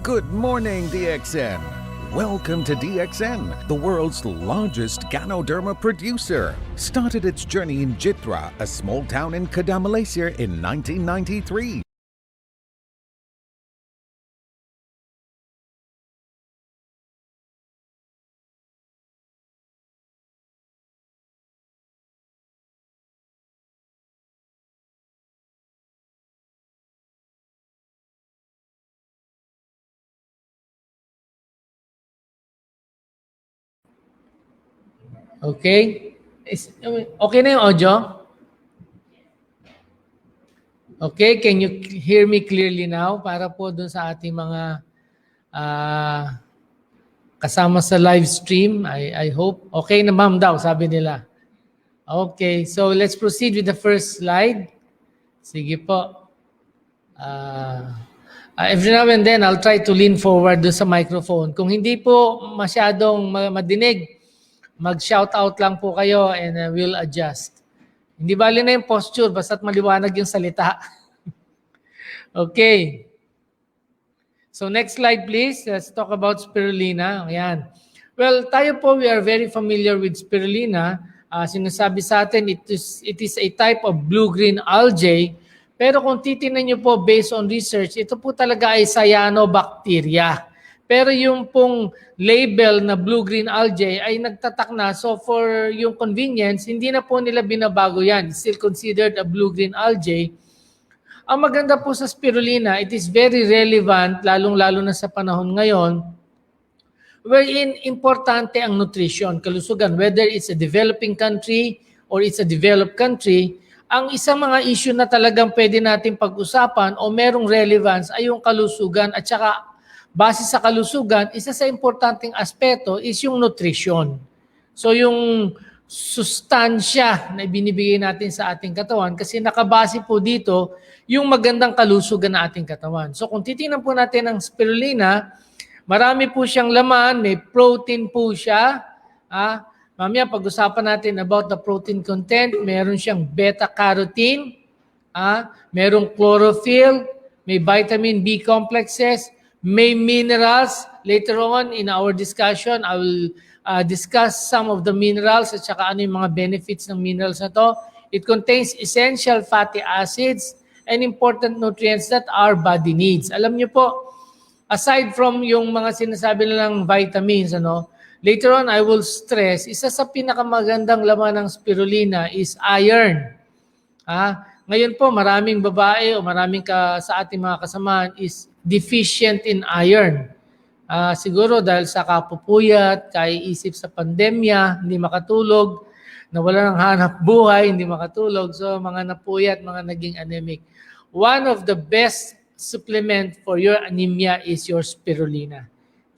Good morning, DXN. Welcome to DXN, the world's largest Ganoderma producer. Started its journey in Jitra, a small town in Kedah, Malaysia in 1993. Okay? Okay na yung audio? Okay, can you hear me clearly now? Para po dun sa ating mga kasama sa live stream, I hope. Okay na ma'am daw, sabi nila. Okay, so let's proceed with the first slide. Sige po. Every now and then, I'll try to lean forward dun sa microphone. Kung hindi po masyadong madinig, mag-shout out lang po kayo and we'll adjust. Hindi bali na yung posture, basta't maliwanag yung salita. Okay. So next slide please. Let's talk about spirulina. Ayan. Well, tayo po, we are very familiar with spirulina. Sinasabi sa atin, it is a type of blue-green algae. Pero kung titingnan nyo po based on research, ito po talaga ay cyanobacteria. Pero yung pong label na blue-green algae ay nagtatak na. So for yung convenience, hindi na po nila binabago yan. It's still considered a blue-green algae. Ang maganda po sa spirulina, it is very relevant, lalong-lalo na sa panahon ngayon, wherein importante ang nutrition, kalusugan, whether it's a developing country or it's a developed country. Ang isang mga issue na talagang pwede natin pag-usapan o merong relevance ay yung kalusugan at saka base sa kalusugan, isa sa importanteng aspeto is yung nutrition. So yung sustansya na ibinibigay natin sa ating katawan kasi nakabase po dito yung magandang kalusugan na ating katawan. So kung titingnan po natin ang spirulina, marami po siyang laman, may protein po siya. Mamaya pag-usapan natin about the protein content, meron siyang beta-carotene, merong chlorophyll, may vitamin B complexes, may minerals. Later on in our discussion, I will discuss some of the minerals at saka ano yung mga benefits ng minerals na to. It contains essential fatty acids and important nutrients that our body needs. Alam niyo po, aside from yung mga sinasabi nilang vitamins, later on I will stress, isa sa pinakamagandang laman ng spirulina is iron. Ngayon po, maraming babae o maraming sa ating mga kasamahan is deficient in iron. Siguro dahil sa kapupuyat, kaiisip sa pandemya, hindi makatulog, nawala ng hanap buhay, hindi makatulog. So mga napuyat, mga naging anemic. One of the best supplement for your anemia is your spirulina.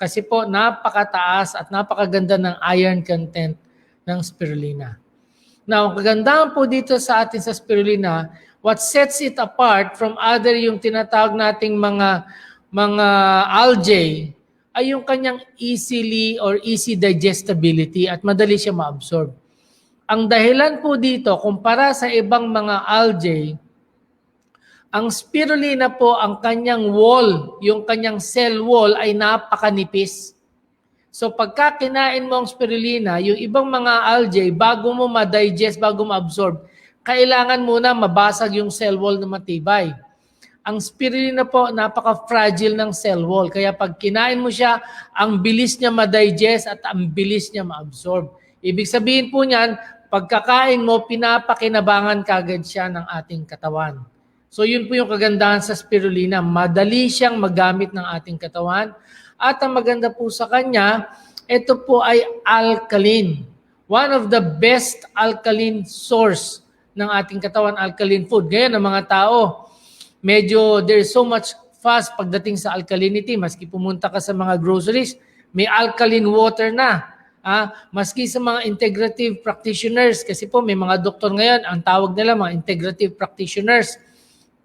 Kasi po napakataas at napakaganda ng iron content ng spirulina. Now, ang kagandahan po dito sa atin sa spirulina, what sets it apart from other yung tinatawag nating mga algae ay yung kanyang easy digestibility at madali siya ma-absorb. Ang dahilan po dito, kumpara sa ibang mga algae, ang spirulina po, ang kanyang wall, yung kanyang cell wall ay napakanipis. So pagka kinain mo ang spirulina, yung ibang mga algae, bago mo ma-digest, bago ma-absorb, kailangan muna mabasag yung cell wall na matibay. Ang spirulina po, napaka-fragile ng cell wall. Kaya pag kinain mo siya, ang bilis niya ma-digest at ang bilis niya ma-absorb. Ibig sabihin po niyan, pagkakain mo, pinapakinabangan kagad siya ng ating katawan. So yun po yung kagandahan sa spirulina. Madali siyang magamit ng ating katawan. At ang maganda po sa kanya, ito po ay alkaline. One of the best alkaline source ng ating katawan, alkaline food. Ngayon, ang mga tao, medyo there's so much fuss pagdating sa alkalinity. Maski pumunta ka sa mga groceries, may alkaline water na. Maski sa mga integrative practitioners, kasi po may mga doktor ngayon, ang tawag nila mga integrative practitioners,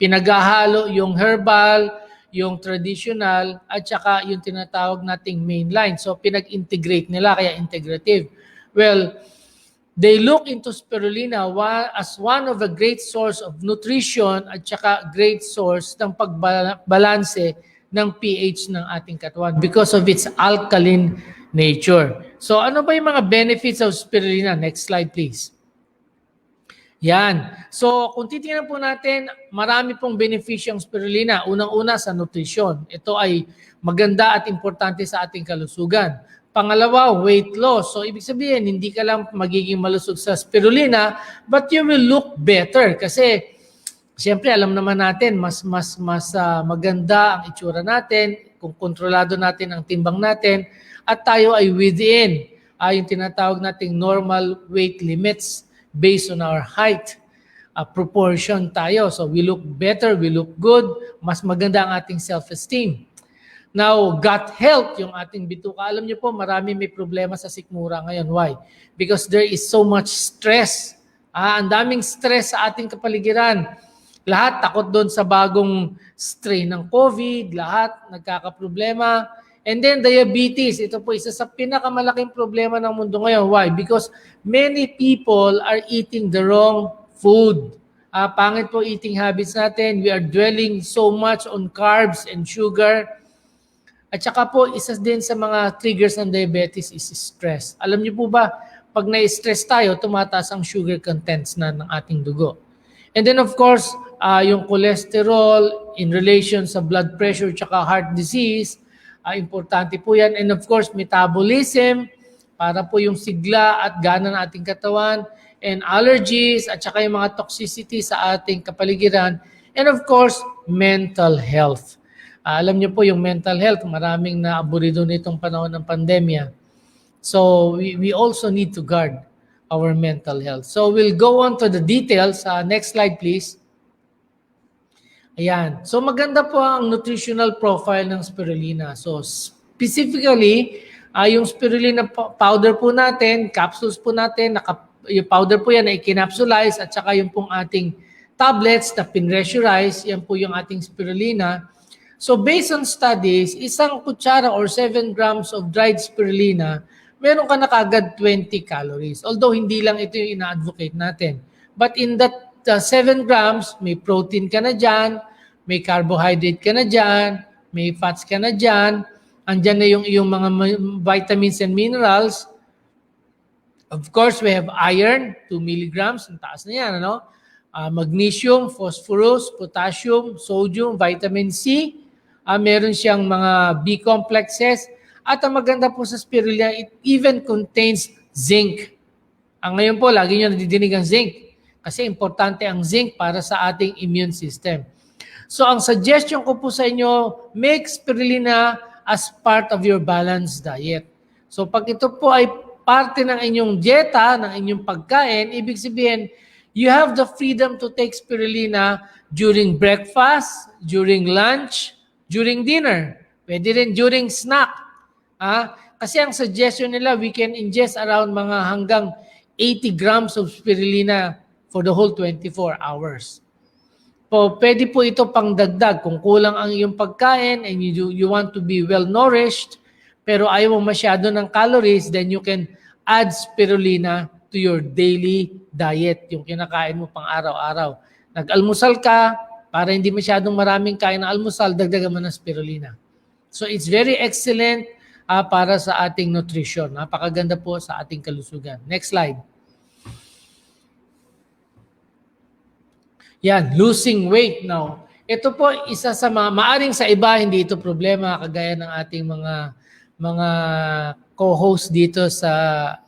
pinaghahalo yung herbal, yung traditional, at saka yung tinatawag nating mainline. So pinag-integrate nila, kaya integrative. Well, they look into spirulina as one of a great source of nutrition at saka great source ng pagbalanse ng pH ng ating katawan because of its alkaline nature. So ano ba yung mga benefits of spirulina? Next slide please. Yan. So kung titingnan po natin, marami pong benepisyo ang spirulina. Unang-una sa nutrisyon. Ito ay maganda at importante sa ating kalusugan. Pangalawa, weight loss. So ibig sabihin, hindi ka lang magiging malusog sa spirulina, but you will look better. Kasi siyempre alam naman natin, mas maganda ang itsura natin kung kontrolado natin ang timbang natin at tayo ay within yung tinatawag nating normal weight limits based on our height. Proportion tayo. So we look better, we look good, mas maganda ang ating self-esteem. Now, gut health, yung ating bituka. Alam niyo po, marami may problema sa sikmura ngayon. Why? Because there is so much stress. Ang daming stress sa ating kapaligiran. Lahat takot doon sa bagong strain ng COVID, lahat nagkakaproblema. And then diabetes, ito po isa sa pinakamalaking problema ng mundo ngayon. Why? Because many people are eating the wrong food. Pangit po eating habits natin. We are dwelling so much on carbs and sugar. At saka po, isa din sa mga triggers ng diabetes is stress. Alam niyo po ba, pag na-stress tayo, tumataas ang sugar contents na ng ating dugo. And then of course, yung cholesterol in relation sa blood pressure tsaka heart disease, importante po yan. And of course, metabolism, para po yung sigla at gana ng ating katawan, and allergies, at saka yung mga toxicity sa ating kapaligiran. And of course, mental health. Alam niyo po yung mental health, maraming naaburido nitong panahon ng pandemya. So we also need to guard our mental health. So we'll go on to the details. Next slide please. Ayan. So maganda po ang nutritional profile ng spirulina. So specifically, yung spirulina powder po natin, capsules po natin, yung powder po yan na i-capsulize at saka yung pong ating tablets na pinressurize, yan po yung ating spirulina. So based on studies, isang kutsara or 7 grams of dried spirulina, meron ka na kagad 20 calories. Although hindi lang ito yung ina-advocate natin. But in that 7 grams, may protein ka na dyan, may carbohydrate ka na dyan, may fats ka na dyan, andyan na yung mga vitamins and minerals. Of course, we have iron, 2 milligrams, ang taas na yan, ano? Magnesium, phosphorus, potassium, sodium, vitamin C, meron siyang mga B complexes, at ang maganda po sa spirulina, it even contains zinc. Ngayon po, lagi nyo nadidinig ang zinc kasi importante ang zinc para sa ating immune system. So ang suggestion ko po sa inyo, make spirulina as part of your balanced diet. So pag ito po ay parte ng inyong dieta, ng inyong pagkain, ibig sabihin, you have the freedom to take spirulina during breakfast, during lunch, during dinner. Pwede rin during snack. Kasi ang suggestion nila, we can ingest around mga hanggang 80 grams of spirulina for the whole 24 hours. So, pwede po ito pang dagdag. Kung kulang ang iyong pagkain and you want to be well-nourished, pero ayaw mo masyado ng calories, then you can add spirulina to your daily diet, yung kinakain mo pang araw-araw. Nag-almusal ka, para hindi masyadong maraming kain ng almusal, dagdagan mo ng spirulina. So it's very excellent para sa ating nutrition. Napakaganda po sa ating kalusugan. Next slide. Yan, losing weight now. Ito po isa sa maaring sa iba hindi ito problema kagaya ng ating mga co-host dito sa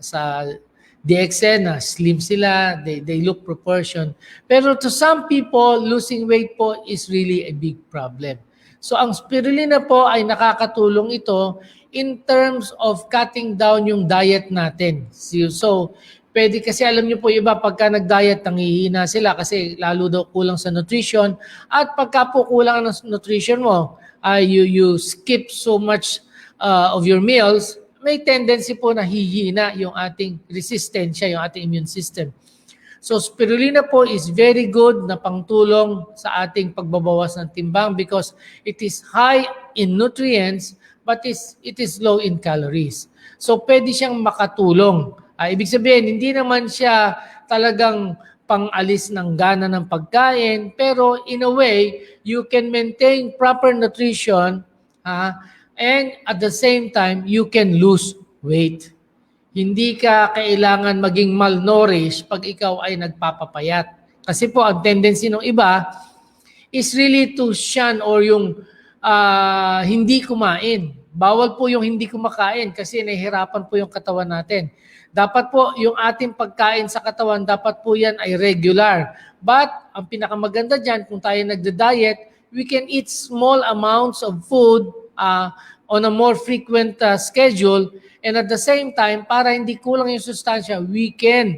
DXN na slim sila, they look proportion. Pero to some people, losing weight po is really a big problem. So ang spirulina po ay nakakatulong ito in terms of cutting down yung diet natin. So pwede kasi alam niyo po iba pagka nag-diet, nanghihina sila kasi lalo daw kulang sa nutrition. At pagka po kulang ng nutrition mo, you skip so much of your meals, may tendency po na hihina yung ating resistensya, yung ating immune system. So spirulina po is very good na pangtulong sa ating pagbabawas ng timbang because it is high in nutrients but it is low in calories. So pwede siyang makatulong. Ibig sabihin, hindi naman siya talagang pang-alis ng gana ng pagkain, pero in a way, you can maintain proper nutrition And at the same time, you can lose weight. Hindi ka kailangan maging malnourished pag ikaw ay nagpapapayat. Kasi po, ang tendency ng iba is really to shun or yung hindi kumain. Bawal po yung hindi kumakain kasi nahihirapan po yung katawan natin. Dapat po yung ating pagkain sa katawan, dapat po yan ay regular. But ang pinakamaganda dyan, kung tayo nagda-diet, we can eat small amounts of food on a more frequent schedule, and at the same time, para hindi kulang yung sustansya, we can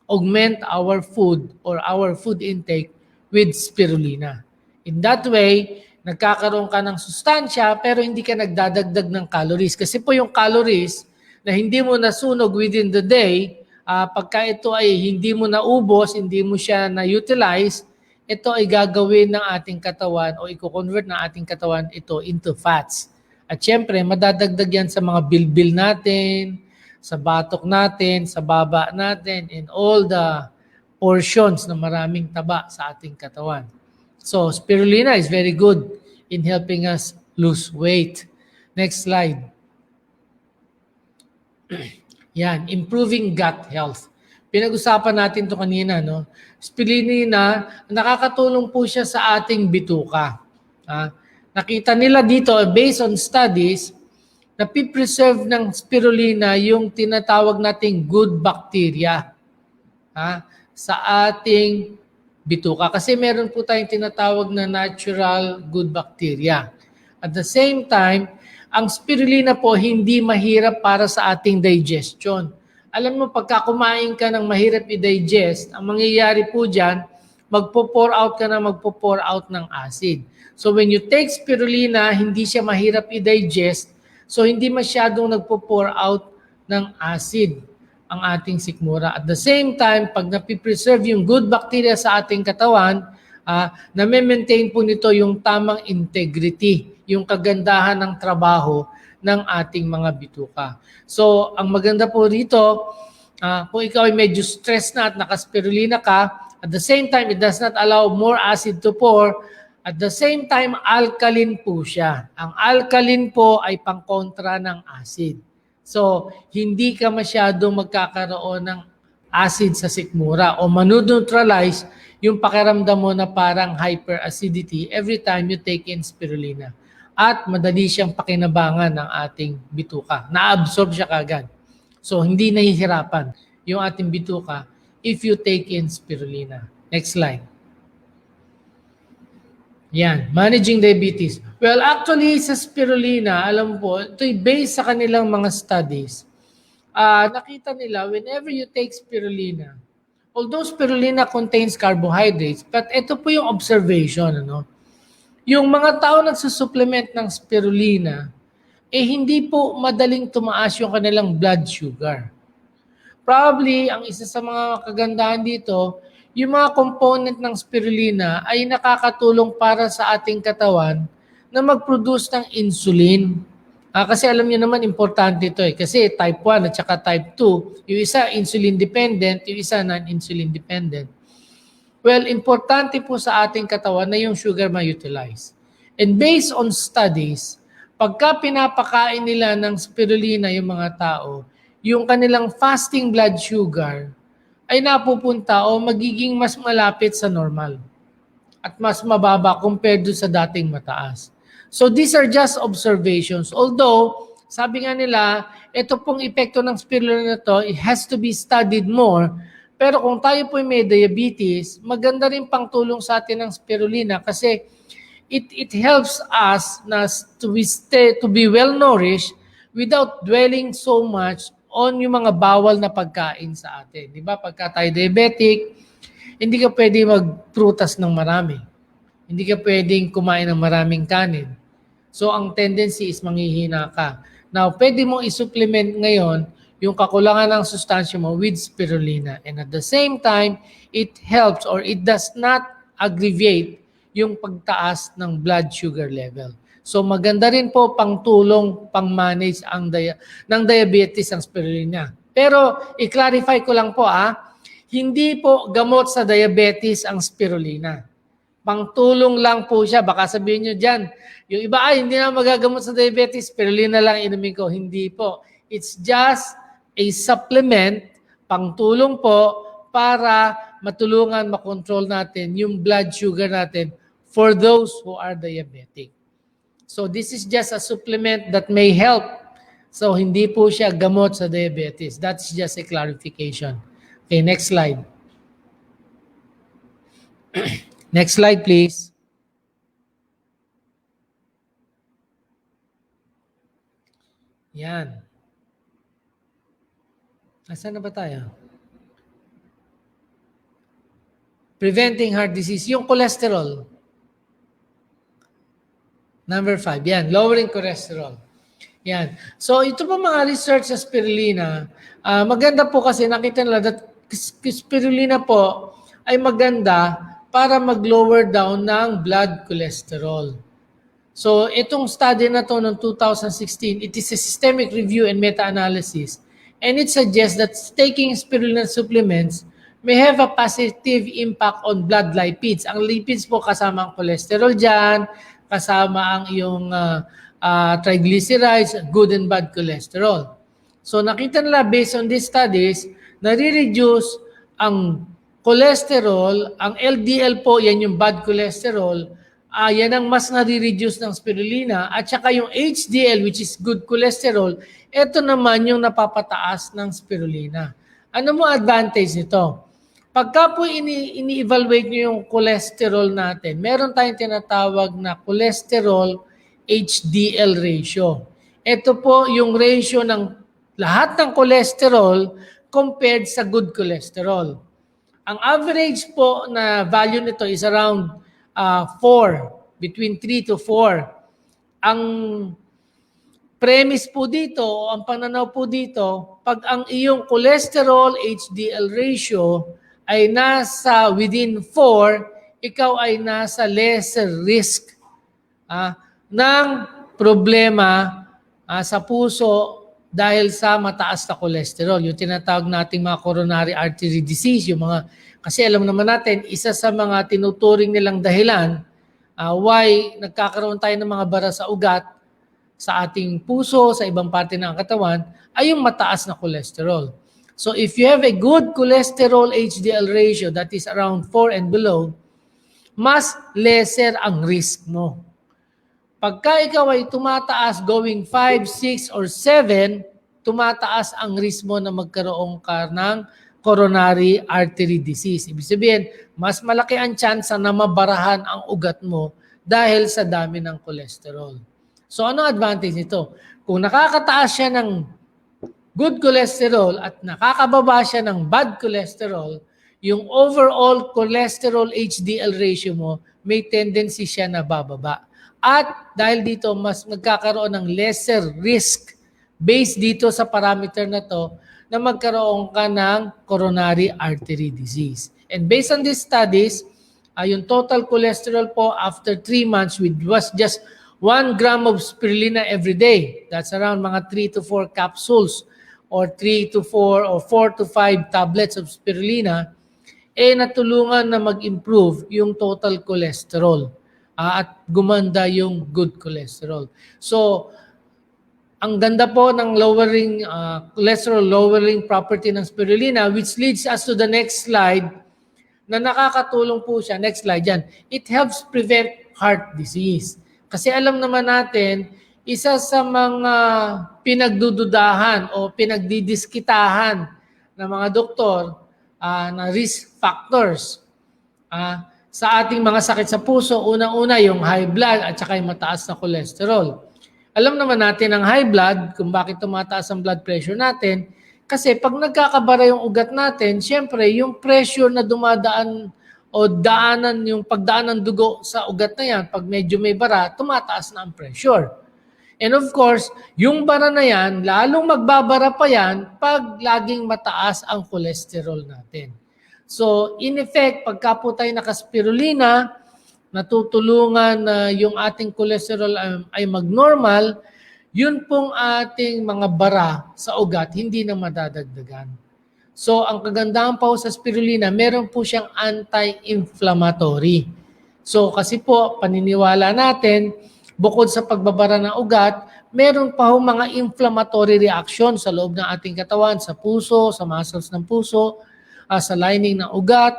augment our food or our food intake with spirulina. In that way, nagkakaroon ka ng sustansya pero hindi ka nagdadagdag ng calories. Kasi po yung calories na hindi mo nasunog within the day, pagka ito ay hindi mo naubos, hindi mo siya na-utilize, ito ay gagawin ng ating katawan o i-convert ng ating katawan ito into fats. At syempre, madadagdag yan sa mga bilbil natin, sa batok natin, sa baba natin, and all the portions na maraming taba sa ating katawan. So, spirulina is very good in helping us lose weight. Next slide. Yan, improving gut health. Pinag-usapan natin to kanina, no? Spirulina, nakakatulong po siya sa ating bituka. Nakita nila dito, based on studies, na pipreserve ng spirulina yung tinatawag nating good bacteria sa ating bituka. Kasi meron po tayong tinatawag na natural good bacteria. At the same time, ang spirulina po hindi mahirap para sa ating digestion. Alam mo, pagka kumain ka ng mahirap i-digest, ang mangyayari po dyan, magpo-pour out ka na magpo-pour out ng acid. So when you take spirulina, hindi siya mahirap i-digest, so hindi masyadong nagpo-pour out ng acid ang ating sikmura. At the same time, pag napipreserve yung good bacteria sa ating katawan, na-maintain po nito yung tamang integrity, yung kagandahan ng trabaho ng ating mga bituka. So, ang maganda po dito, kung ikaw ay medyo stressed na at nakaspirulina ka, at the same time, it does not allow more acid to pour. At the same time, alkaline po siya. Ang alkaline po ay pangkontra ng acid. So, hindi ka masyadong magkakaroon ng acid sa sikmura o manuneutralize yung pakiramdam mo na parang hyperacidity every time you take in spirulina. At madali siyang pakinabangan ng ating bituka. Na-absorb siya kagad. So, hindi nahihirapan yung ating bituka if you take in spirulina. Next slide. Yan, managing diabetes. Well, actually, sa spirulina, alam po, ito'y based sa kanilang mga studies. Nakita nila, whenever you take spirulina, although spirulina contains carbohydrates, but ito po yung observation, ano? Yung mga tao nagsusupplement ng spirulina, hindi po madaling tumaas yung kanilang blood sugar. Probably, ang isa sa mga kagandahan dito, yung mga component ng spirulina ay nakakatulong para sa ating katawan na mag-produce ng insulin. Kasi alam niyo naman, importante ito eh. Kasi type 1 at saka type 2, yung isa insulin dependent, yung isa non-insulin dependent. Well, importante po sa ating katawan na yung sugar ma-utilize. And based on studies, pagka pinapakain nila ng spirulina yung mga tao, yung kanilang fasting blood sugar ay napupunta o magiging mas malapit sa normal at mas mababa compared sa dating mataas. So these are just observations. Although, sabi nga nila, ito pong epekto ng spirulina na to, it has to be studied more. Pero kung tayo po may diabetes, maganda rin pang tulong sa atin ng spirulina kasi it helps us na to be well nourished without dwelling so much on yung mga bawal na pagkain sa atin. Di ba? Pagka tayo diabetic, hindi ka pwede magprutas ng marami. Hindi ka pwedeng kumain ng maraming kanin. So, ang tendency is manghihina ka. Now, pwede mong isupplement ngayon yung kakulangan ng sustansya mo with spirulina. And at the same time, it helps or it does not aggravate yung pagtaas ng blood sugar level. So maganda rin po pang tulong, pang manage ng diabetes ang spirulina. Pero i-clarify ko lang po hindi po gamot sa diabetes ang spirulina. Pangtulong lang po siya. Baka sabihin nyo dyan, yung iba ay hindi na magagamot sa diabetes, spirulina lang inumin ko. Hindi po. It's just a supplement, pangtulong po para matulungan, makontrol natin yung blood sugar natin for those who are diabetic. So this is just a supplement that may help. So hindi po siya gamot sa diabetes. That's just a clarification. Okay, next slide. Next slide, please. Yan. Nasaan na ba tayo? Preventing heart disease. Yung cholesterol. Number 5. Yan. Lowering cholesterol. Yan. So, ito po mga research sa spirulina. Maganda po kasi nakita nila that spirulina po ay maganda para mag-lower down ng blood cholesterol. So, itong study na to noong 2016, it is a systemic review and meta-analysis. And it suggests that taking spirulina supplements may have a positive impact on blood lipids. Ang lipids po kasama ang cholesterol dyan, kasama ang iyong triglycerides, good and bad cholesterol. So nakita nila based on these studies, nare-reduce ang cholesterol, ang LDL po, yan yung bad cholesterol, yan ang mas nare-reduce ng spirulina, at saka yung HDL, which is good cholesterol, ito naman yung napapataas ng spirulina. Ano mo advantage nito? Pagka po ini-evaluate nyo yung cholesterol natin, meron tayong tinatawag na cholesterol HDL ratio. Ito po yung ratio ng lahat ng cholesterol compared sa good cholesterol. Ang average po na value nito is around 4, between 3 to 4. Ang premise po dito, o ang pananaw po dito, pag ang iyong cholesterol HDL ratio ay nasa within 4, ikaw ay nasa lesser risk ng problema sa puso dahil sa mataas na cholesterol. Yung tinatawag nating mga coronary artery disease, yung mga, kasi alam naman natin, isa sa mga tinuturing nilang dahilan why nagkakaroon tayo ng mga bara sa ugat, sa ating puso, sa ibang parte ng katawan, ay yung mataas na cholesterol. So if you have a good cholesterol HDL ratio that is around 4 and below, mas lesser ang risk mo. Pagka ikaw ay tumataas going 5, 6, or 7, tumataas ang risk mo na magkaroon ka ng coronary artery disease. Ibig sabihin, mas malaki ang chance na mabarahan ang ugat mo dahil sa dami ng cholesterol. So ano advantage nito? Kung nakakataas siya ng good cholesterol at nakakababa siya ng bad cholesterol, yung overall cholesterol HDL ratio mo may tendency siya na bababa. At dahil dito, mas magkakaroon ng lesser risk based dito sa parameter na to na magkaroon ka ng coronary artery disease. And based on these studies, yung total cholesterol po after 3 months with was just 1 gram of spirulina every day. That's around mga 3 to 4 capsules or 3 to 4 or 4 to 5 tablets of spirulina, natulungan na mag-improve yung total cholesterol at gumanda yung good cholesterol. So, ang ganda po ng lowering cholesterol lowering property ng spirulina, which leads us to the next slide na nakakatulong po siya. Next slide yan. It helps prevent heart disease. Kasi alam naman natin, isa sa mga pinagdududahan o pinagdidiskitahan ng mga doktor na risk factors sa ating mga sakit sa puso, unang-una yung high blood at saka yung mataas na cholesterol. Alam naman natin ang high blood, kung bakit tumataas ang blood pressure natin, kasi pag nagkakabara yung ugat natin, syempre yung pressure na dumadaan o daanan, yung pagdaan ng dugo sa ugat na yan, pag medyo may bara, tumataas na ang pressure. And of course, yung bara na yan, lalong magbabara pa yan pag laging mataas ang cholesterol natin. So, in effect, pagka po tayo nakaspirulina, natutulungan na yung ating cholesterol ay mag-normal, yun pong ating mga bara sa ugat, hindi na madadagdagan. So, ang kagandahan po sa spirulina, meron po siyang anti-inflammatory. So kasi po, paniniwala natin, bukod sa pagbabara ng ugat, meron pa ho mga inflammatory reaction sa loob ng ating katawan, sa puso, sa muscles ng puso, sa lining ng ugat,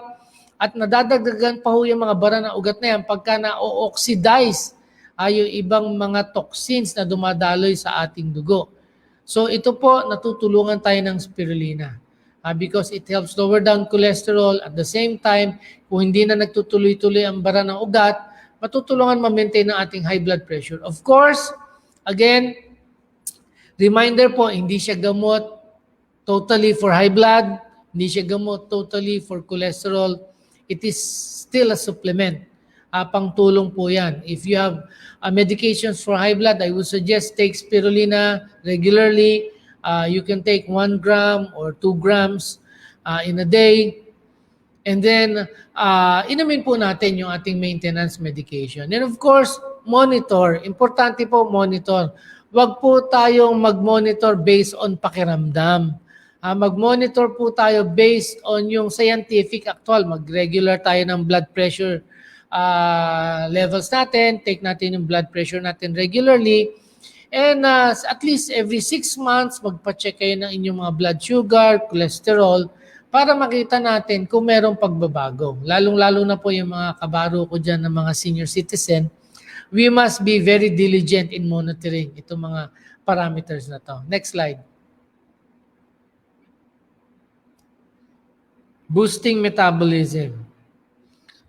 at nadadagdagan pa ho yung mga bara ng ugat na yan pagka na-oxidize yung ibang mga toxins na dumadaloy sa ating dugo. So ito po, natutulungan tayo ng spirulina. Because it helps lower down cholesterol. At the same time, kung hindi na nagtutuloy-tuloy ang bara ng ugat, matutulungan ma-maintain ang ating high blood pressure. Of course, again, reminder po, hindi siya gamot totally for high blood, hindi siya gamot totally for cholesterol. It is still a supplement. Pangtulong po yan. If you have medications for high blood, I would suggest take spirulina regularly. You can take 1 gram or 2 grams in a day. And then, inumin po natin yung ating maintenance medication. And of course, monitor. Importante po, monitor. Huwag po tayong mag-monitor based on pakiramdam. Mag-monitor po tayo based on yung scientific actual. Mag-regular tayo ng blood pressure levels natin. Take natin yung blood pressure natin regularly. And at least every 6 months, magpa-check kayo ng inyong mga blood sugar, cholesterol, para makita natin kung merong pagbabago. Lalong-lalo na po yung mga kabaro ko dyan ng mga senior citizen, we must be very diligent in monitoring itong mga parameters na to. Next slide. Boosting metabolism.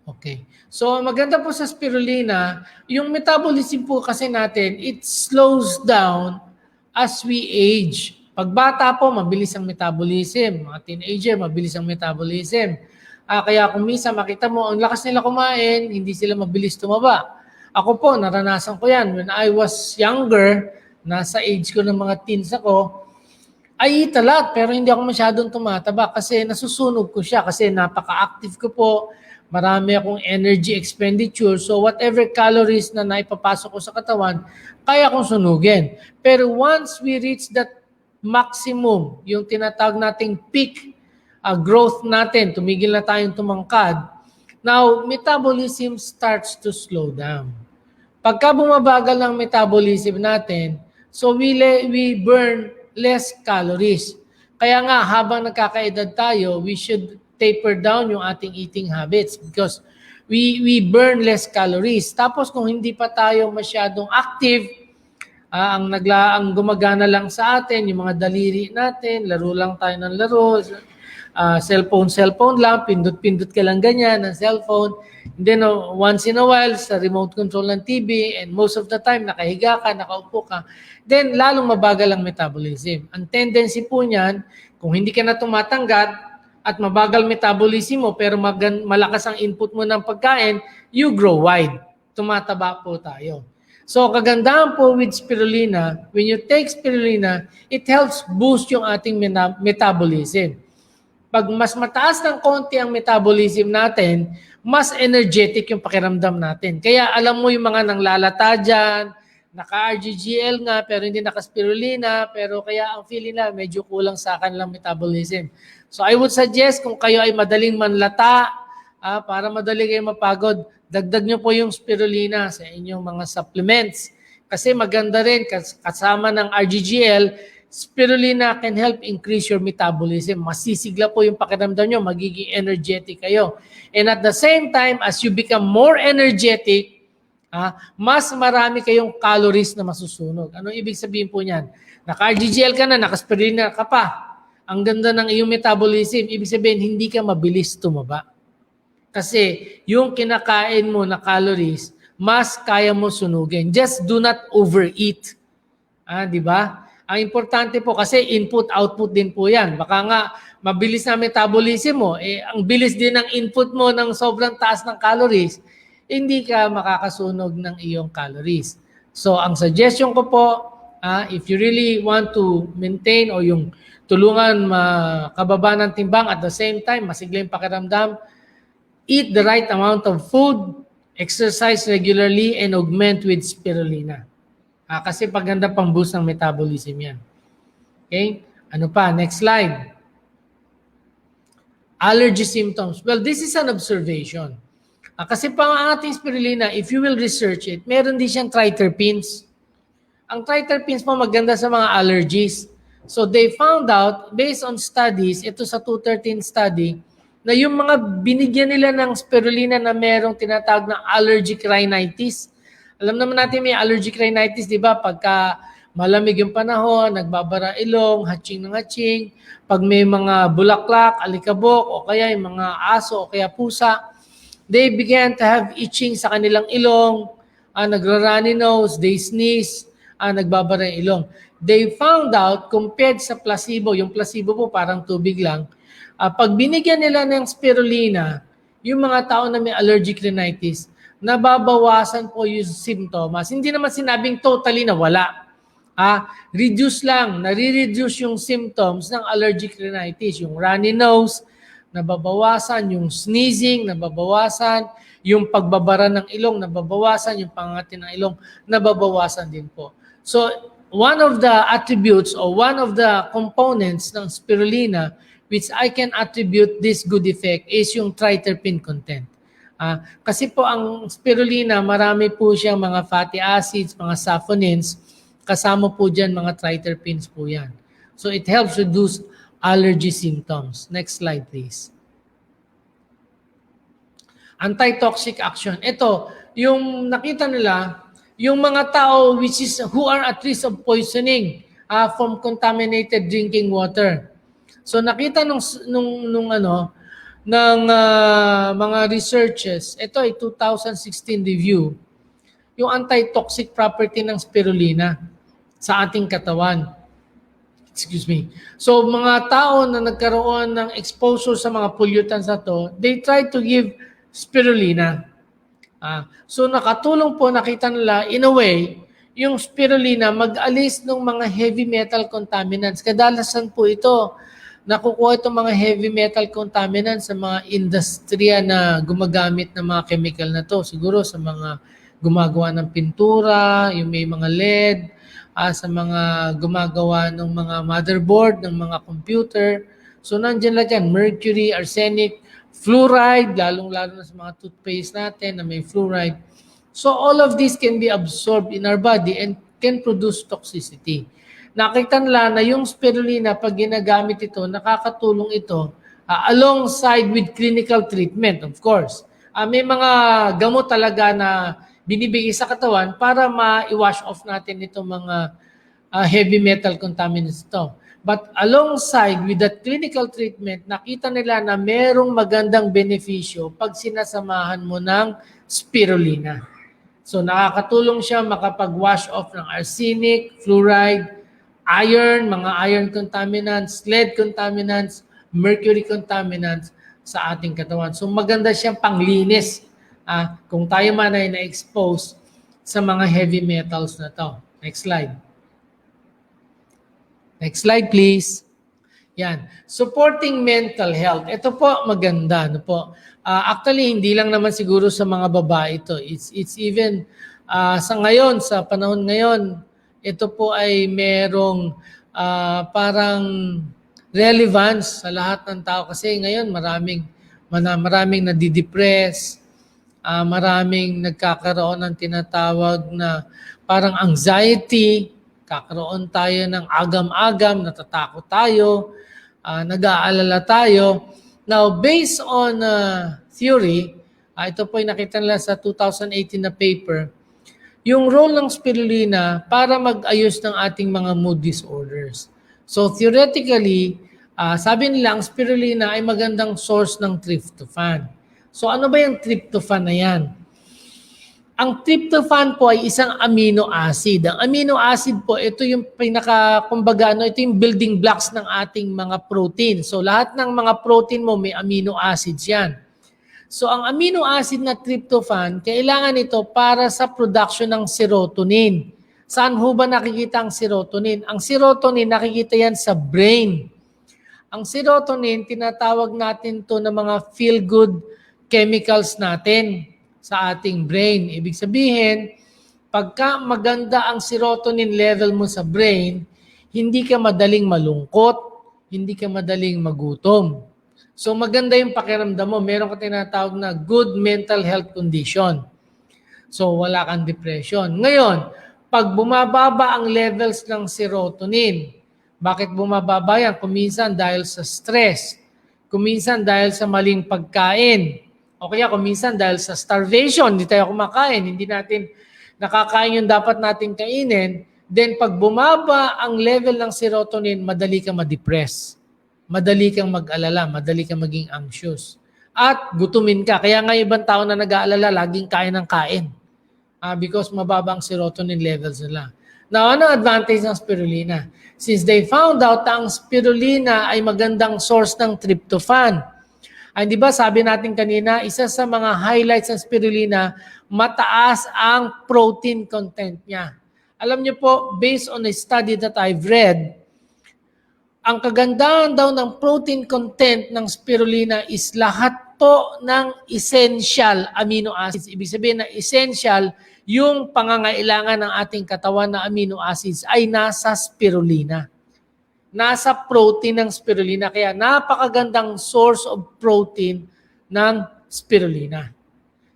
Okay. So maganda po sa spirulina, yung metabolism po kasi natin, it slows down as we age. Pag bata po, mabilis ang metabolism. Mga teenager, mabilis ang metabolism. Kaya kung minsan makita mo, ang lakas nila kumain, hindi sila mabilis tumaba. Ako po, naranasan ko yan. When I was younger, nasa age ko ng mga teens ako, I eat a lot, pero hindi ako masyadong tumataba kasi nasusunog ko siya kasi napaka-active ko po. Marami akong energy expenditure. So whatever calories na naipapasok ko sa katawan, kaya kong sunugin. Pero once we reach that maximum, yung tinatawag nating peak growth natin, tumigil na tayong tumangkad, now metabolism starts to slow down. Pagka bumabagal ng metabolism natin, so we burn less calories. Kaya nga, habang nagkakaedad tayo, we should taper down yung ating eating habits because we burn less calories. Tapos kung hindi pa tayo masyadong active, ang gumagana lang sa atin, yung mga daliri natin, laro lang tayo ng laro, cellphone lang, pindot-pindot ka lang ganyan ng cellphone. And then once in a while, sa remote control ng TV, and most of the time, nakahiga ka, nakaupo ka, then lalong mabagal ang metabolism. Ang tendency po niyan, kung hindi ka na tumatanggat, at mabagal metabolism mo pero malakas ang input mo ng pagkain, you grow wide. Tumataba po tayo. So kagandahan po with spirulina, when you take spirulina, it helps boost yung ating metabolism. Pag mas mataas ng konti ang metabolism natin, mas energetic yung pakiramdam natin. Kaya alam mo yung mga nanglalata dyan, naka-RGGL nga pero hindi naka-spirulina, pero kaya ang feeling na medyo kulang sa kanilang metabolism. So I would suggest kung kayo ay madaling manlata, para madali kayo mapagod, dagdag nyo po yung spirulina sa inyong mga supplements. Kasi maganda rin, kasama ng RGGL, spirulina can help increase your metabolism. Masisigla po yung pakiramdam nyo, magiging energetic kayo. And at the same time, as you become more energetic, mas marami kayong calories na masusunog. Ano ibig sabihin po niyan? Naka-RGGL ka na, naka-spirulina ka pa. Ang ganda ng iyong metabolism, ibig sabihin hindi ka mabilis tumaba. Kasi yung kinakain mo na calories, mas kaya mo sunugin. Just do not overeat. Di ba? Ang importante po kasi input-output din po yan. Baka nga mabilis na metabolism mo, ang bilis din ng input mo ng sobrang taas ng calories, hindi ka makakasunog ng iyong calories. So ang suggestion ko po, if you really want to maintain o yung tulungan makababa ng timbang at the same time, masigla yung pakiramdam, eat the right amount of food, exercise regularly, and augment with spirulina. Kasi paganda pang boost ng metabolism yan. Okay? Ano pa? Next slide. Allergy symptoms. Well, this is an observation. Kasi pa ang ating spirulina, if you will research it, meron din siyang triterpenes. Ang triterpenes po maganda sa mga allergies. So they found out, based on studies, ito sa 213 study, na yung mga binigyan nila ng spirulina na merong tinatawag na allergic rhinitis. Alam naman natin may allergic rhinitis, di ba? Pagka malamig yung panahon, nagbabara ilong, hatching ng hatching, pag may mga bulaklak, alikabok, o kaya yung mga aso, o kaya pusa, they began to have itching sa kanilang ilong, nagra-runny nose, they sneeze, nagbabara yung ilong. They found out, compared sa placebo, yung placebo po parang tubig lang, pag binigyan nila ng spirulina, yung mga tao na may allergic rhinitis, nababawasan po yung symptoms. Hindi naman sinabing totally na wala. Reduce lang, nare-reduce yung symptoms ng allergic rhinitis. Yung runny nose, nababawasan, yung sneezing, nababawasan, yung pagbabara ng ilong, nababawasan, yung pangati ng ilong, nababawasan din po. So, one of the attributes or one of the components ng spirulina which I can attribute this good effect is yung triterpene content. Kasi po ang spirulina, marami po siyang mga fatty acids, mga saponins, kasama po dyan mga triterpenes po yan. So it helps reduce allergy symptoms. Next slide please. Anti-toxic action. Ito, yung nakita nila, yung mga tao who are at risk of poisoning from contaminated drinking water. So nakita ng mga researches, ito ay 2016 review, yung anti-toxic property ng spirulina sa ating katawan. Excuse me. So mga tao na nagkaroon ng exposure sa mga pollutants na to, they try to give spirulina. So nakatulong po, nakita nila, in a way, yung spirulina mag-alis ng mga heavy metal contaminants. Kadalasan po ito, nakukuha itong mga heavy metal contaminants sa mga industriya na gumagamit ng mga chemical na to. Siguro sa mga gumagawa ng pintura, yung may mga LED, sa mga gumagawa ng mga motherboard, ng mga computer. So nandiyan lang yan, mercury, arsenic, fluoride, lalong-lalo na sa mga toothpaste natin na may fluoride. So all of this can be absorbed in our body and can produce toxicity. Nakita nila na yung spirulina, pag ginagamit ito, nakakatulong ito alongside with clinical treatment, of course. May mga gamot talaga na binibigay sa katawan para ma-wash off natin itong mga heavy metal contaminants ito. But alongside with that clinical treatment, nakita nila na merong magandang benepisyo pag sinasamahan mo ng spirulina. So nakakatulong siya makapag-wash off ng arsenic, fluoride, iron, mga iron contaminants, lead contaminants, mercury contaminants sa ating katawan. So maganda siyang panglinis kung tayo man ay na-expose sa mga heavy metals na to. Next slide. Next slide please. Yan. Supporting mental health. Ito po maganda. Actually, hindi lang naman siguro sa mga babae ito. It's even sa ngayon, sa panahon ngayon, ito po ay merong parang relevance sa lahat ng tao. Kasi ngayon maraming nadidepress, maraming nagkakaroon ng tinatawag na parang anxiety, kakaroon tayo ng agam-agam, natatakot tayo, nag-aalala tayo. Now, based on theory, ito po ay nakita nila sa 2018 na paper, yung role ng spirulina para mag-ayos ng ating mga mood disorders. So theoretically, sabi nila ang spirulina ay magandang source ng tryptophan. So ano ba yung tryptophan na yan? Ang tryptophan po ay isang amino acid. Ang amino acid po, ito yung ito yung building blocks ng ating mga protein. So lahat ng mga protein mo may amino acids yan. So ang amino acid na tryptophan, kailangan ito para sa production ng serotonin. Saan ho ba nakikita ang serotonin? Ang serotonin nakikita yan sa brain. Ang serotonin, tinatawag natin to na mga feel-good chemicals natin sa ating brain. Ibig sabihin, pagka maganda ang serotonin level mo sa brain, hindi ka madaling malungkot, hindi ka madaling magutom. So maganda yung pakiramdam mo. Meron ka tinatawag na good mental health condition. So wala kang depression. Ngayon, pag bumababa ang levels ng serotonin, bakit bumababa yan? Kuminsan dahil sa stress, kuminsan dahil sa maling pagkain, o kaya kuminsan dahil sa starvation, hindi tayo kumakain, hindi natin nakakain yung dapat natin kainin, then pag bumaba ang level ng serotonin, madali kang ma-depress. Madali kang mag-alala, madali kang maging anxious. At gutumin ka. Kaya nga ibang tao na nag-aalala, laging kain ng kain. Because mababa ang serotonin levels nila. Now, ano advantage ng spirulina? Since they found out na ang spirulina ay magandang source ng tryptophan. Ay, di ba sabi natin kanina, isa sa mga highlights ng spirulina, mataas ang protein content niya. Alam niyo po, based on a study that I've read, ang kagandahan daw ng protein content ng spirulina is lahat po ng essential amino acids. Ibig sabihin na essential, yung pangangailangan ng ating katawan na amino acids ay nasa spirulina. Nasa protein ng spirulina. Kaya napakagandang source of protein ng spirulina.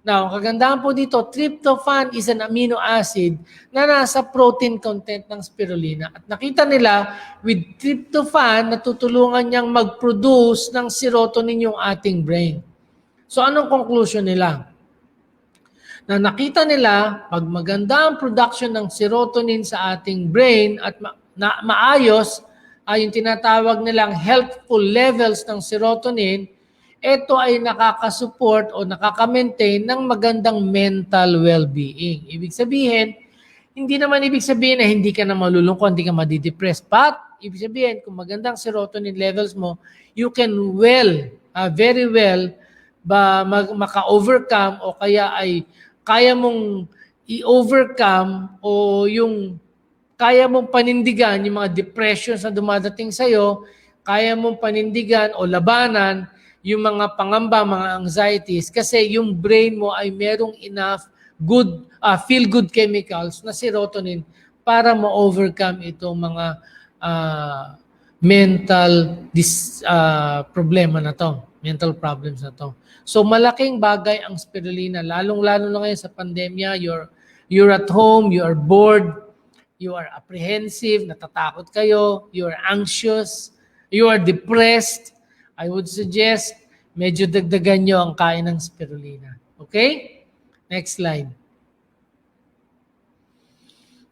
Now, ang kagandahan po dito, tryptophan is an amino acid na nasa protein content ng spirulina. At nakita nila, with tryptophan, natutulungan niyang mag-produce ng serotonin yung ating brain. So, anong conclusion nila? Na nakita nila, pag maganda ang production ng serotonin sa ating brain at maayos, ay yung tinatawag nilang healthful levels ng serotonin, ito ay nakakasupport o nakaka-maintain ng magandang mental well-being. Ibig sabihin, hindi naman ibig sabihin na hindi ka na malulungkot, hindi ka madidepress. But, ibig sabihin, kung magandang serotonin levels mo, you can very well, maka-overcome o kaya ay kaya mong i-overcome o yung kaya mong panindigan yung mga depressions na dumadating sa'yo, kaya mong panindigan o labanan yung mga pangamba, mga anxieties, kasi yung brain mo ay merong enough good, feel-good chemicals na serotonin para ma-overcome itong mga mental problema na to, mental problems na to. So malaking bagay ang spirulina, lalong-lalo na ngayon sa pandemya, you're at home, you are bored, you are apprehensive, natatakot kayo, you are anxious, you are depressed, I would suggest medyo dagdagan nyo ang kain ng spirulina. Okay? Next slide.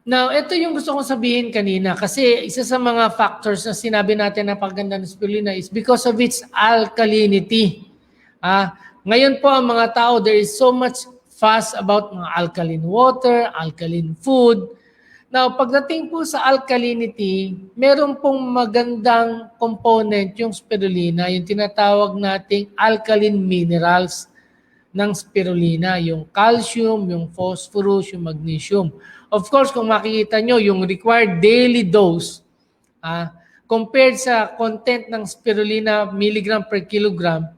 Now, ito yung gusto kong sabihin kanina kasi isa sa mga factors na sinabi natin na pagganda ng spirulina is because of its alkalinity. Ngayon po ang mga tao, there is so much fuss about mga alkaline water, alkaline food. Now, pagdating po sa alkalinity, meron pong magandang component yung spirulina, yung tinatawag nating alkaline minerals ng spirulina, yung calcium, yung phosphorus, yung magnesium. Of course, kung makikita nyo, yung required daily dose, compared sa content ng spirulina milligram per kilogram,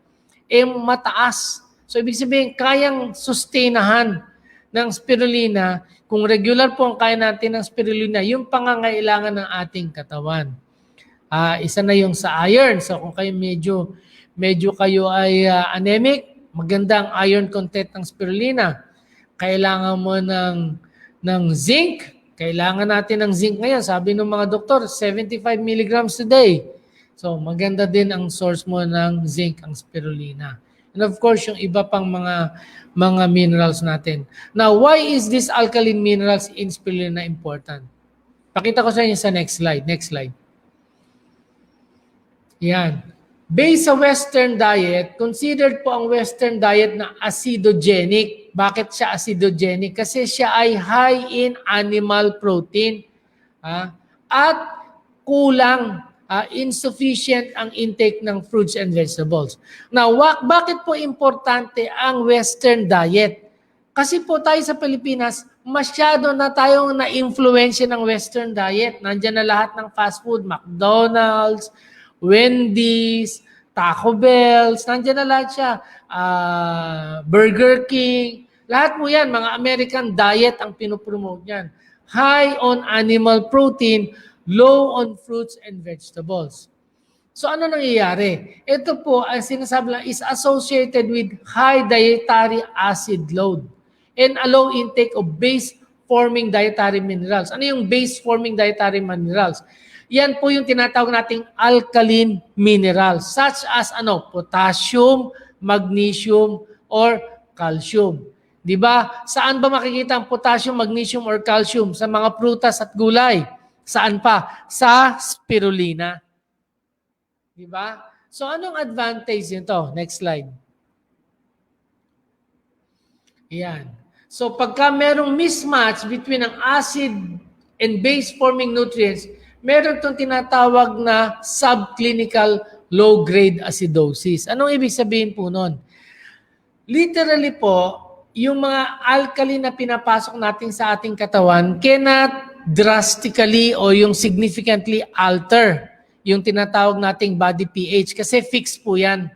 mataas. So, ibig sabihin, kayang sustainahan ng spirulina. Kung regular po ang kain natin ng spirulina, yung pangangailangan ng ating katawan. Isa na yung sa iron. So kung kayo medyo kayo ay anemic, maganda ang iron content ng spirulina. Kailangan mo ng zinc. Kailangan natin ng zinc ngayon. Sabi ng mga doktor, 75 milligrams a day. So maganda din ang source mo ng zinc, ang spirulina. And of course, yung iba pang mga minerals natin. Now, why is this alkaline minerals in spirulina important? Pakita ko sa inyo sa next slide. Next slide. Yan. Based sa Western diet, considered po ang Western diet na acidogenic. Bakit siya acidogenic? Kasi siya ay high in animal protein. At kulang, insufficient ang intake ng fruits and vegetables. Now, bakit po importante ang Western diet? Kasi po tayo sa Pilipinas, masyado na tayong na-influensya ng Western diet. Nandiyan na lahat ng fast food, McDonald's, Wendy's, Taco Bell's, nandiyan na lahat siya. Burger King, lahat mo yan, mga American diet ang pinopromote yan. High on animal protein, low on fruits and vegetables. So ano nangyayari? Ito po, ang sinasabi lang, is associated with high dietary acid load and a low intake of base-forming dietary minerals. Ano yung base-forming dietary minerals? Yan po yung tinatawag nating alkaline minerals, such as potassium, magnesium, or calcium. Di ba? Saan ba makikita ang potassium, magnesium, or calcium? Sa mga prutas at gulay. Saan pa? Sa spirulina. Di ba? So anong advantage nito? Next slide. Yan. So pagka merong mismatch between ang acid and base-forming nutrients, meron itong tinatawag na subclinical low-grade acidosis. Anong ibig sabihin po nun? Literally po, yung mga alkali na pinapasok natin sa ating katawan cannot drastically o yung significantly alter yung tinatawag nating body pH kasi fixed po yan.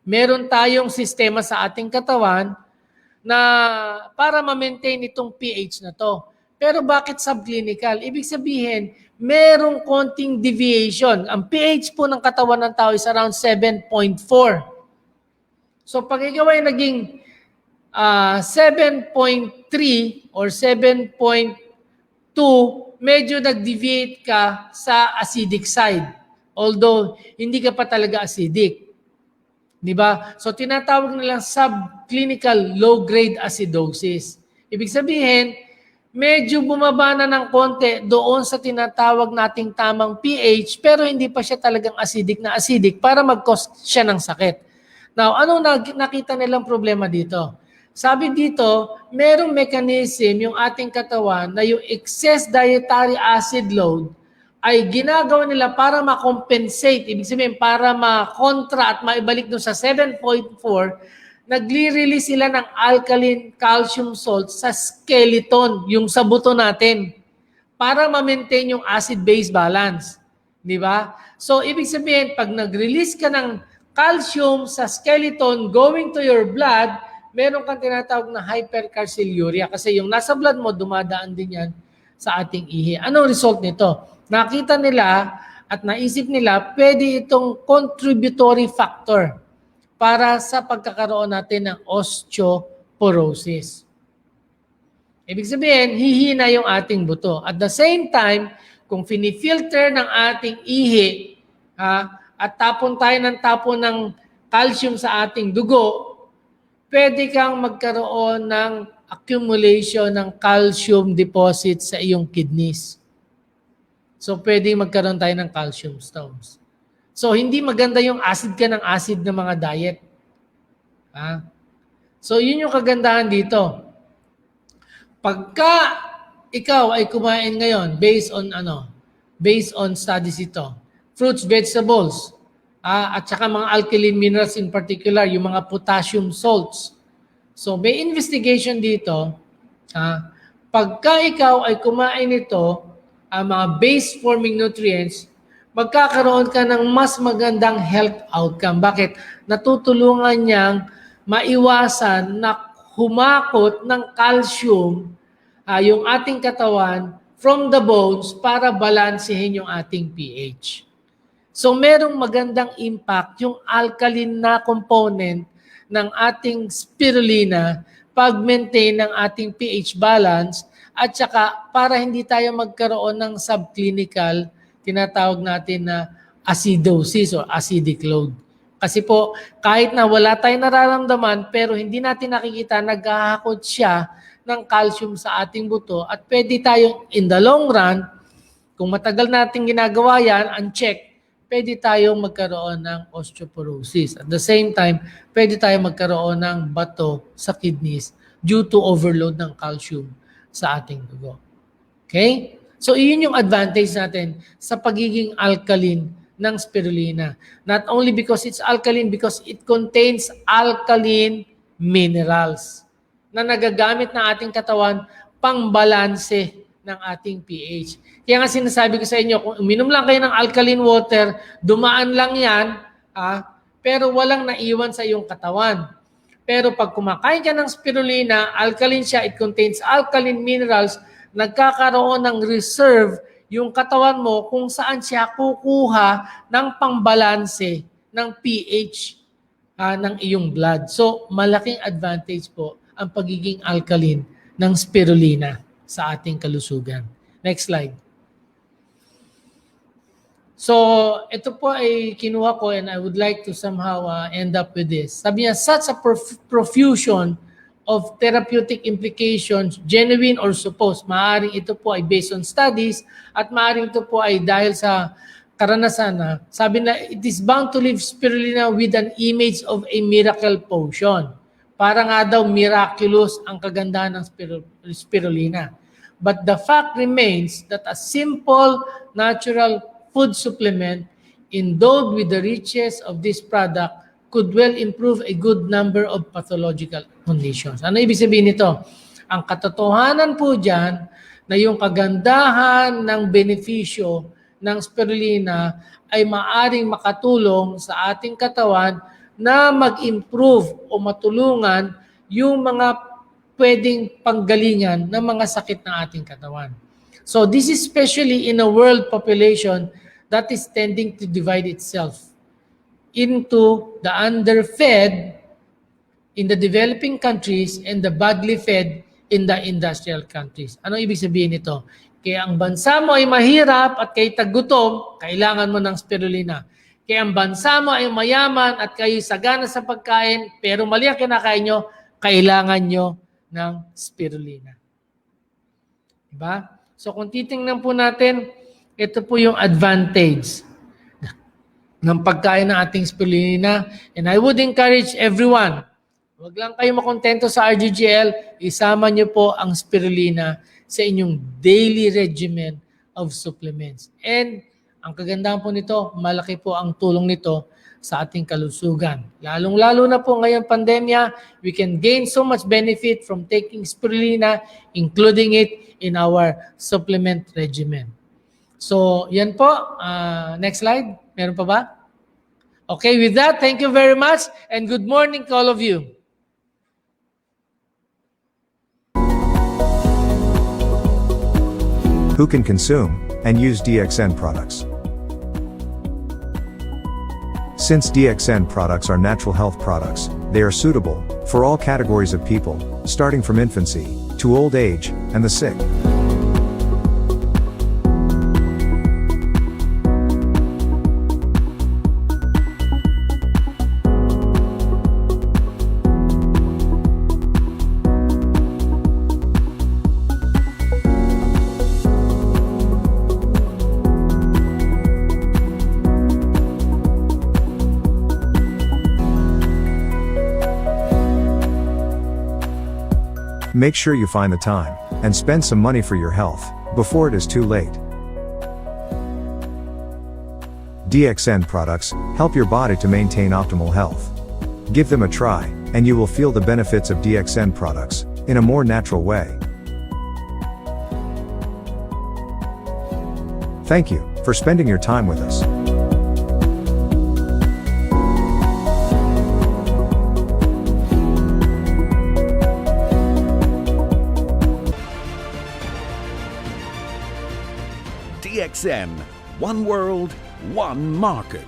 Meron tayong sistema sa ating katawan na para ma-maintain itong pH na to. Pero bakit subclinical? Ibig sabihin, merong konting deviation. Ang pH po ng katawan ng tao is around 7.4. So pag ikaw ay naging 7.3 or 7.2, medyo nag-deviate ka sa acidic side. Although, hindi ka pa talaga acidic. Di ba? So, tinatawag nilang subclinical low-grade acidosis. Ibig sabihin, medyo bumaba na ng konti doon sa tinatawag nating tamang pH, pero hindi pa siya talagang acidic na acidic para mag-cause siya ng sakit. Now, ano nakita nilang problema dito? Sabi dito, merong mechanism yung ating katawan na yung excess dietary acid load ay ginagawa nila para ma-compensate, ibig sabihin para ma-contra at maibalik doon sa 7.4, nagli-release sila ng alkaline calcium salt sa skeleton, yung sa buto natin, para ma-maintain yung acid-base balance. Di ba? So, ibig sabihin, pag nag-release ka ng calcium sa skeleton going to your blood, meron kang tinatawag na hypercalciuria kasi yung nasa blood mo, dumadaan din yan sa ating ihi. Anong result nito? Nakita nila at naisip nila, pwede itong contributory factor para sa pagkakaroon natin ng osteoporosis. Ibig sabihin, hihina yung ating buto. At the same time, kung finifilter ng ating ihi at tapon tayo ng calcium sa ating dugo, pwede kang magkaroon ng accumulation ng calcium deposit sa iyong kidneys. So, pwede magkaroon tayo ng calcium stones. So, hindi maganda yung acid ka ng acid ng mga diet. So, yun yung kagandahan dito. Pagka ikaw ay kumain ngayon based on studies ito, fruits, vegetables, at saka mga alkaline minerals in particular, yung mga potassium salts. So, may investigation dito, pagka ikaw ay kumain ito, ang mga base-forming nutrients, magkakaroon ka ng mas magandang health outcome. Bakit? Natutulungan niyang maiwasan na humakot ng calcium yung ating katawan from the bones para balansehin yung ating pH. So merong magandang impact yung alkaline na component ng ating spirulina pag-maintain ng ating pH balance at saka para hindi tayo magkaroon ng subclinical, tinatawag natin na acidosis or acidic load. Kasi po, kahit na wala tayong nararamdaman, pero hindi natin nakikita, naghahakot siya ng calcium sa ating buto at pwede tayong in the long run, kung matagal natin ginagawa yan, uncheck, pwede tayong magkaroon ng osteoporosis. At the same time, pwede tayong magkaroon ng bato sa kidneys due to overload ng calcium sa ating dugo. Okay? So, iyon yung advantage natin sa pagiging alkaline ng spirulina. Not only because it's alkaline, because it contains alkaline minerals na nagagamit ng ating katawan pang-balanse ng ating pH. Kaya nga sinasabi ko sa inyo, kung uminom lang kayo ng alkaline water, dumaan lang yan, pero walang naiwan sa iyong katawan. Pero pag kumakain ka ng spirulina, alkaline siya, it contains alkaline minerals, nagkakaroon ng reserve yung katawan mo kung saan siya kukuha ng pangbalanse ng pH ng iyong blood. So, malaking advantage po ang pagiging alkaline ng spirulina sa ating kalusugan. Next slide. So, ito po ay kinuha ko and I would like to somehow end up with this. Sabi niya, such a profusion of therapeutic implications, genuine or supposed. Maaaring ito po ay based on studies at maaaring ito po ay dahil sa karanasan na sabi na it is bound to leave spirulina with an image of a miracle potion. Para nga daw miraculous ang kagandahan ng spirulina. But the fact remains that a simple natural food supplement endowed with the riches of this product could well improve a good number of pathological conditions. Ano ibig sabihin nito? Ang katotohanan po dyan na yung kagandahan ng benepisyo ng spirulina ay maaring makatulong sa ating katawan na mag-improve o matulungan yung mga pwedeng panggalingan ng mga sakit ng ating katawan. So this is especially in a world population that is tending to divide itself into the underfed in the developing countries and the badly fed in the industrial countries. Ano ibig sabihin nito? Kaya ang bansa mo ay mahirap at kay tagutom, kailangan mo ng spirulina. Kaya ang bansa mo ay mayaman at kayo sagana sa pagkain, pero mali ang kinakain nyo, kailangan nyo ng spirulina. Diba? So kung titingnan po natin, ito po yung advantage ng pagkain ng ating spirulina. And I would encourage everyone, huwag lang kayo makontento sa RGGL, isama nyo po ang spirulina sa inyong daily regimen of supplements. And ang kagandahan po nito, malaki po ang tulong nito sa ating kalusugan. Lalong-lalo na po ngayong pandemya, we can gain so much benefit from taking spirulina, including it in our supplement regimen. So, yan po. Next slide. Meron pa ba? Okay, with that, thank you very much and good morning to all of you. Who can consume and use DXN products? Since DXN products are natural health products, they are suitable for all categories of people, starting from infancy to old age and the sick. Make sure you find the time and spend some money for your health before it is too late. DXN products help your body to maintain optimal health. Give them a try, and you will feel the benefits of DXN products in a more natural way. Thank you for spending your time with us. DXN, one world, one market.